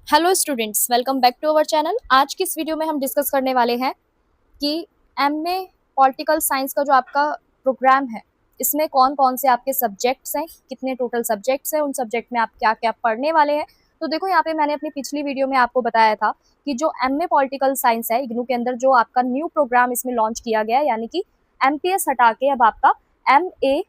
Hello students, welcome back to our channel. आज की इस वीडियो में हम डिस्कस करने वाले हैं कि एमए पॉलिटिकल साइंस का जो आपका प्रोग्राम है, इसमें कौन कौन से आपके सब्जेक्ट्स हैं, कितने टोटल सब्जेक्ट्स हैं, उन सब्जेक्ट में आप क्या क्या पढ़ने वाले हैं। तो देखो, यहाँ पे मैंने अपनी पिछली वीडियो में आपको बताया था कि जो एमए पॉलिटिकल साइंस है इग्नू के अंदर, जो आपका न्यू प्रोग्राम इसमें लॉन्च किया गया है, यानी कि एमपीएस हटा के अब आपका MAPS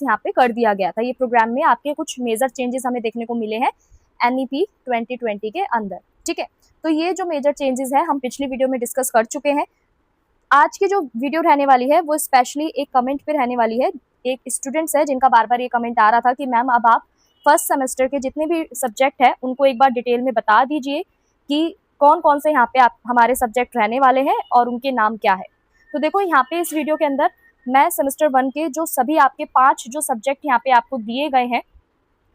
यहाँ पे कर दिया गया था। ये प्रोग्राम में आपके कुछ मेजर चेंजेस हमें देखने को मिले हैं NEP 2020 के अंदर। ठीक है, तो ये जो मेजर चेंजेस है हम पिछली वीडियो में डिस्कस कर चुके हैं। आज की जो वीडियो रहने वाली है वो स्पेशली एक कमेंट पे रहने वाली है। एक स्टूडेंट्स है जिनका बार बार ये कमेंट आ रहा था कि मैम अब आप फर्स्ट सेमेस्टर के जितने भी सब्जेक्ट है उनको एक बार डिटेल में बता दीजिए कि कौन कौन से यहाँ पे आप हमारे सब्जेक्ट रहने वाले हैं और उनके नाम क्या है। तो देखो, यहाँ पे इस वीडियो के अंदर मैं सेमेस्टर 1 के जो सभी आपके 5 जो सब्जेक्ट यहाँ पे आपको दिए गए हैं,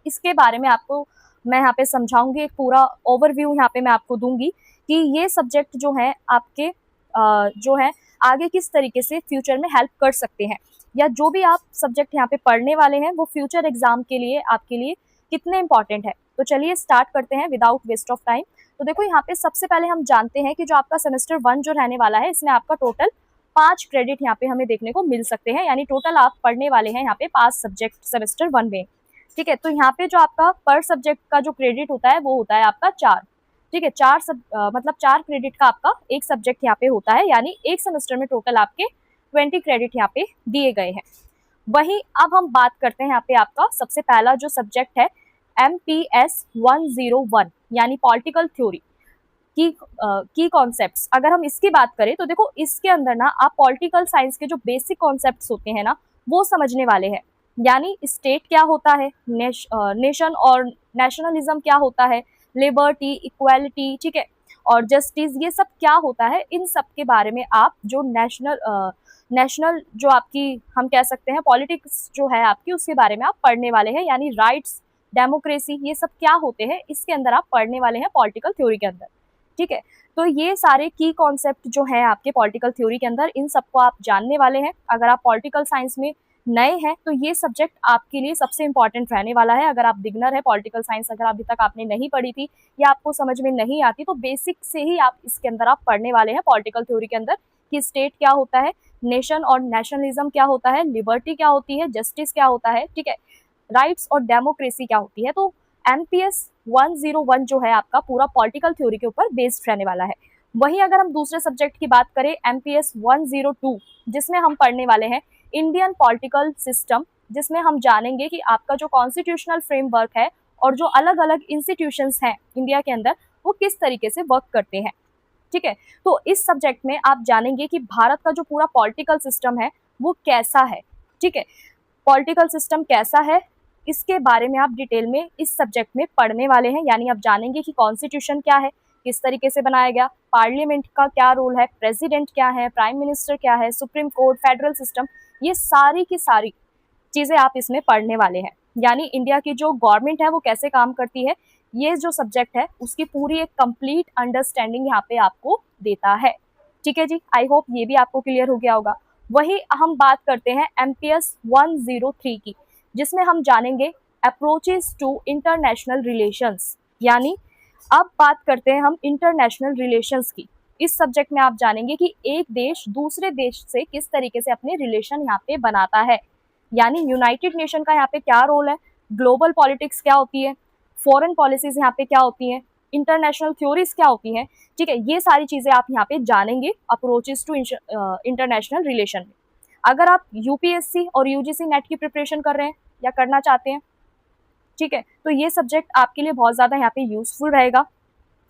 इसके बारे में आपको मैं यहाँ पे समझाऊंगी। एक पूरा ओवरव्यू यहाँ पे मैं आपको दूंगी कि ये सब्जेक्ट जो है आपके जो है आगे किस तरीके से फ्यूचर में हेल्प कर सकते हैं, या जो भी आप सब्जेक्ट यहाँ पे पढ़ने वाले हैं वो फ्यूचर एग्जाम के लिए आपके लिए कितने इंपॉर्टेंट है। तो चलिए स्टार्ट करते हैं विदाउट वेस्ट ऑफ टाइम। तो देखो, यहाँ पे सबसे पहले हम जानते हैं कि जो आपका सेमेस्टर 1 जो रहने वाला है, इसमें आपका टोटल 5 क्रेडिट यहाँ पे हमें देखने को मिल सकते हैं, यानी टोटल आप पढ़ने वाले हैं यहाँ पे 5 सब्जेक्ट सेमेस्टर 1 में। ठीक है, तो यहाँ पे जो आपका पर सब्जेक्ट का जो क्रेडिट होता है वो होता है आपका 4। ठीक है, मतलब 4 क्रेडिट का आपका एक सब्जेक्ट यहाँ पे होता है, यानी एक सेमेस्टर में टोटल आपके 20 क्रेडिट यहाँ पे दिए गए हैं। वहीं अब हम बात करते हैं यहाँ पे आपका सबसे पहला जो सब्जेक्ट है MPS 101, यानी पॉलिटिकल थ्योरी की कॉन्सेप्ट्स। अगर हम इसकी बात करें तो देखो, इसके अंदर ना आप पॉलिटिकल साइंस के जो बेसिक कॉन्सेप्ट्स होते हैं ना वो समझने वाले हैं। यानी स्टेट क्या होता है, नेशन और नेशनलिज्म क्या होता है, लिबर्टी, इक्वालिटी, ठीक है, और जस्टिस, ये सब क्या होता है, इन सब के बारे में आप जो नेशनल जो आपकी हम कह सकते हैं पॉलिटिक्स जो है आपकी, उसके बारे में आप पढ़ने वाले हैं। यानी राइट्स, डेमोक्रेसी, ये सब क्या होते हैं इसके अंदर आप पढ़ने वाले हैं पॉलिटिकल थ्योरी के अंदर। ठीक है, तो ये सारे की कॉन्सेप्ट जो है आपके पॉलिटिकल थ्योरी के अंदर, इन सबको आप जानने वाले हैं। अगर आप पॉलिटिकल साइंस में नए हैं तो ये सब्जेक्ट आपके लिए सबसे इंपॉर्टेंट रहने वाला है। अगर आप बिगनर है पॉलिटिकल साइंस, अगर अभी तक आपने नहीं पढ़ी थी या आपको समझ में नहीं आती, तो बेसिक से ही आप इसके अंदर आप पढ़ने वाले हैं पॉलिटिकल थ्योरी के अंदर कि स्टेट क्या होता है, नेशन और नेशनलिज्म क्या होता है, लिबर्टी क्या होती है, जस्टिस क्या होता है, ठीक है, राइट्स और डेमोक्रेसी क्या होती है। तो MPS 101 जो है आपका पूरा पॉलिटिकल थ्योरी के ऊपर बेस्ड रहने वाला है। वहीं अगर हम दूसरे सब्जेक्ट की बात करें MPS 102, जिसमें हम पढ़ने वाले हैं इंडियन पॉलिटिकल सिस्टम, जिसमें हम जानेंगे कि आपका जो कॉन्स्टिट्यूशनल फ्रेमवर्क है और जो अलग अलग इंस्टीट्यूशंस हैं इंडिया के अंदर वो किस तरीके से वर्क करते हैं। ठीक है, तो इस सब्जेक्ट में आप जानेंगे कि भारत का जो पूरा पॉलिटिकल सिस्टम है वो कैसा है। ठीक है, पॉलिटिकल सिस्टम कैसा है इसके बारे में आप डिटेल में इस सब्जेक्ट में पढ़ने वाले हैं। यानी आप जानेंगे कि कॉन्स्टिट्यूशन क्या है, किस तरीके से बनाया गया, पार्लियामेंट का क्या रोल है, प्रेसिडेंट क्या है, प्राइम मिनिस्टर क्या है, सुप्रीम कोर्ट, फेडरल सिस्टम, ये सारी की सारी चीजें आप इसमें पढ़ने वाले हैं। यानी इंडिया की जो गवर्नमेंट है वो कैसे काम करती है, ये जो सब्जेक्ट है उसकी पूरी एक कंप्लीट अंडरस्टैंडिंग यहाँ पे आपको देता है। ठीक है जी, आई होप ये भी आपको क्लियर हो गया होगा। वही हम बात करते हैं MPS 103 की, जिसमें हम जानेंगे अप्रोचेस टू इंटरनेशनल रिलेशंस। यानी अब बात करते हैं हम इंटरनेशनल रिलेशंस की। इस सब्जेक्ट में आप जानेंगे कि एक देश दूसरे देश से किस तरीके से अपने रिलेशन यहाँ पे बनाता है। यानी यूनाइटेड नेशन का यहाँ पे क्या रोल है, ग्लोबल पॉलिटिक्स क्या होती है, फॉरेन पॉलिसीज यहाँ पे क्या होती हैं, इंटरनेशनल थ्योरीज क्या होती हैं। ठीक है, ये सारी चीजें आप यहाँ पे जानेंगे अप्रोचेस टू इंटरनेशनल रिलेशन में। अगर आप UPSC और UGC नेट की प्रिपरेशन कर रहे हैं या करना चाहते हैं, ठीक है, तो ये सब्जेक्ट आपके लिए बहुत ज़्यादा यहाँ पे यूजफुल रहेगा,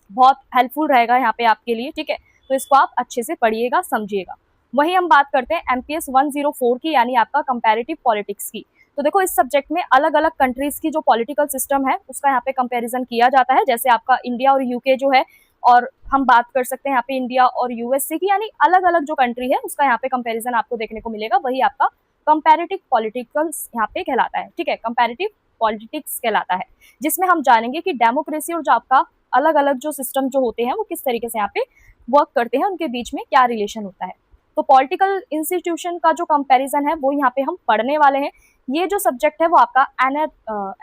बहुत हेल्पफुल रहेगा यहाँ पे आपके लिए। ठीक है, तो इसको आप अच्छे से पढ़िएगा, समझिएगा। वहीं हम बात करते हैं MPS 104 की, यानी आपका कंपैरेटिव पॉलिटिक्स की। तो देखो, इस सब्जेक्ट में अलग अलग कंट्रीज की जो पॉलिटिकल सिस्टम है उसका यहाँ पे कंपैरिजन किया जाता है। जैसे आपका इंडिया और UK जो है, और हम बात कर सकते हैं यहाँ पे इंडिया और USA की, यानी अलग अलग जो कंट्री है उसका यहाँ पे कंपैरिजन आपको देखने को मिलेगा। वही आपका कंपैरेटिव पॉलिटिकल्स यहाँ पे कहलाता है। ठीक है, कंपैरेटिव पॉलिटिक्स कहलाता है, जिसमें हम जानेंगे कि डेमोक्रेसी और जो आपका अलग अलग जो सिस्टम जो होते हैं वो किस तरीके से यहाँ पे वर्क करते हैं, उनके बीच में क्या रिलेशन होता है। तो पॉलिटिकल इंस्टीट्यूशन का जो कंपैरिजन है वो यहाँ पे हम पढ़ने वाले हैं ये जो सब्जेक्ट है वो आपका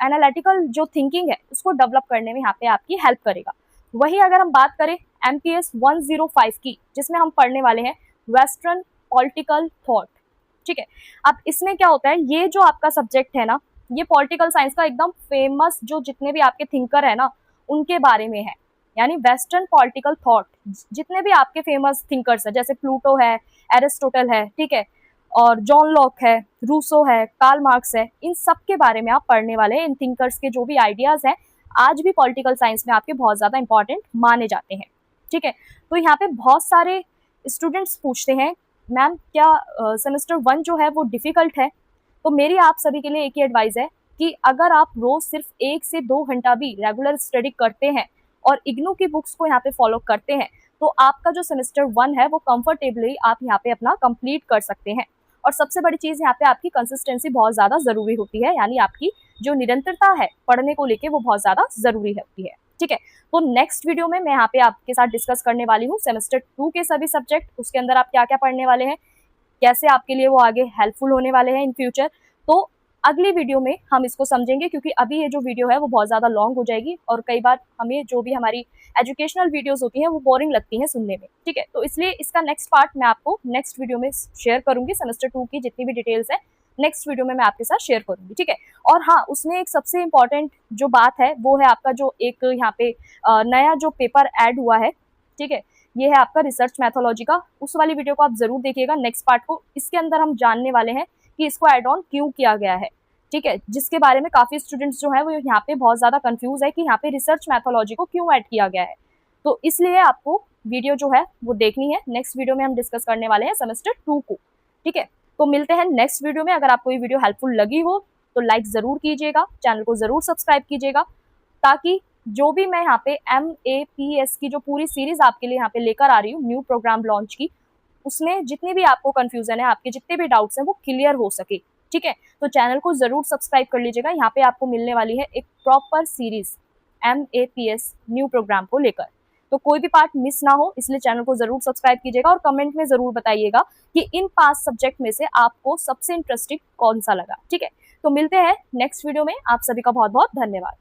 एनालिटिकल जो थिंकिंग है उसको डेवलप करने में यहाँ पे आपकी हेल्प करेगा। वही अगर हम बात करें MPS 105 की, जिसमें हम पढ़ने वाले हैं वेस्टर्न पॉलिटिकल थॉट, ठीक है। अब इसमें क्या होता है, ये जो आपका सब्जेक्ट है ना, ये पॉलिटिकल साइंस का एकदम फेमस जो जितने भी आपके थिंकर है ना उनके बारे में है। यानी वेस्टर्न पॉलिटिकल थॉट, जितने भी आपके फेमस थिंकर्स है, जैसे प्लूटो है, एरिस्टोटल है, ठीक है, और जॉन लॉक है, रूसो है, कार्ल मार्क्स है, इन सब के बारे में आप पढ़ने वाले हैं। इन थिंकर्स के जो भी आइडियाज हैं आज भी पॉलिटिकल साइंस में आपके बहुत ज़्यादा इंपॉर्टेंट माने जाते हैं, ठीक है। तो यहाँ पे बहुत सारे स्टूडेंट्स पूछते हैं मैम क्या सेमेस्टर 1 जो है वो डिफ़िकल्ट है? तो मेरी आप सभी के लिए एक ही एडवाइस है कि अगर आप रोज़ सिर्फ 1 से 2 घंटा भी रेगुलर स्टडी करते हैं और इग्नू की बुक्स को यहाँ पे फॉलो करते हैं, तो आपका जो सेमेस्टर 1 है वो कंफर्टेबली आप यहाँ पे अपना कंप्लीट कर सकते हैं। और सबसे बड़ी चीज़ यहाँ पे आपकी कंसिस्टेंसी बहुत ज़्यादा ज़रूरी होती है, यानी आपकी जो निरंतरता है पढ़ने को लेके वो बहुत ज़्यादा ज़रूरी होती है, ठीक है। तो नेक्स्ट वीडियो में मैं यहाँ पे आपके साथ डिस्कस करने वाली हूँ सेमेस्टर 2 के सभी सब्जेक्ट, उसके अंदर आप क्या क्या पढ़ने वाले हैं, कैसे आपके लिए वो आगे हेल्पफुल होने वाले हैं इन फ्यूचर। तो अगली वीडियो में हम इसको समझेंगे, क्योंकि अभी ये जो वीडियो है वो बहुत ज़्यादा लॉन्ग हो जाएगी और कई बार हमें जो भी हमारी एजुकेशनल वीडियोस होती हैं वो बोरिंग लगती हैं सुनने में, ठीक है। तो इसलिए इसका नेक्स्ट पार्ट मैं आपको नेक्स्ट वीडियो में शेयर करूंगी। सेमेस्टर 2 की जितनी भी डिटेल्स है नेक्स्ट वीडियो में मैं आपके साथ शेयर करूंगी, ठीक है। और हाँ, उसमें एक सबसे इंपॉर्टेंट जो बात है वो है आपका जो एक यहाँ पे नया जो पेपर ऐड हुआ है, ठीक है, ये है आपका रिसर्च मैथोलॉजी का। उस वाली वीडियो को आप जरूर देखिएगा, नेक्स्ट पार्ट को। इसके अंदर हम जानने वाले हैं कि इसको एड ऑन क्यों किया गया है, ठीक है, जिसके बारे में काफी स्टूडेंट्स जो है वो यहाँ पे बहुत ज्यादा कंफ्यूज है कि यहाँ पे रिसर्च मैथोलॉजी को क्यों ऐड किया गया है। तो इसलिए आपको वीडियो जो है वो देखनी है। नेक्स्ट वीडियो में हम डिस्कस करने वाले हैं सेमेस्टर 2 को, ठीक है। तो मिलते हैं नेक्स्ट वीडियो में। अगर आपको ये वीडियो हेल्पफुल लगी हो तो लाइक जरूर कीजिएगा, चैनल को जरूर सब्सक्राइब कीजिएगा, ताकि जो भी मैं यहाँ पे MAPS की जो पूरी सीरीज आपके लिए यहाँ पे लेकर आ रही हूँ न्यू प्रोग्राम लॉन्च की, उसमें जितनी भी आपको कंफ्यूजन है, आपके जितने भी डाउट्स हैं वो क्लियर हो सके, ठीक है। तो चैनल को जरूर सब्सक्राइब कर लीजिएगा। यहाँ पे आपको मिलने वाली है एक proper series MAPS new program को लेकर, तो कोई भी पार्ट मिस ना हो, इसलिए चैनल को जरूर सब्सक्राइब कीजिएगा और कमेंट में जरूर बताइएगा कि इन 5 सब्जेक्ट में से आपको सबसे इंटरेस्टिंग कौन सा लगा, ठीक है। तो मिलते हैं नेक्स्ट वीडियो में। आप सभी का बहुत बहुत धन्यवाद।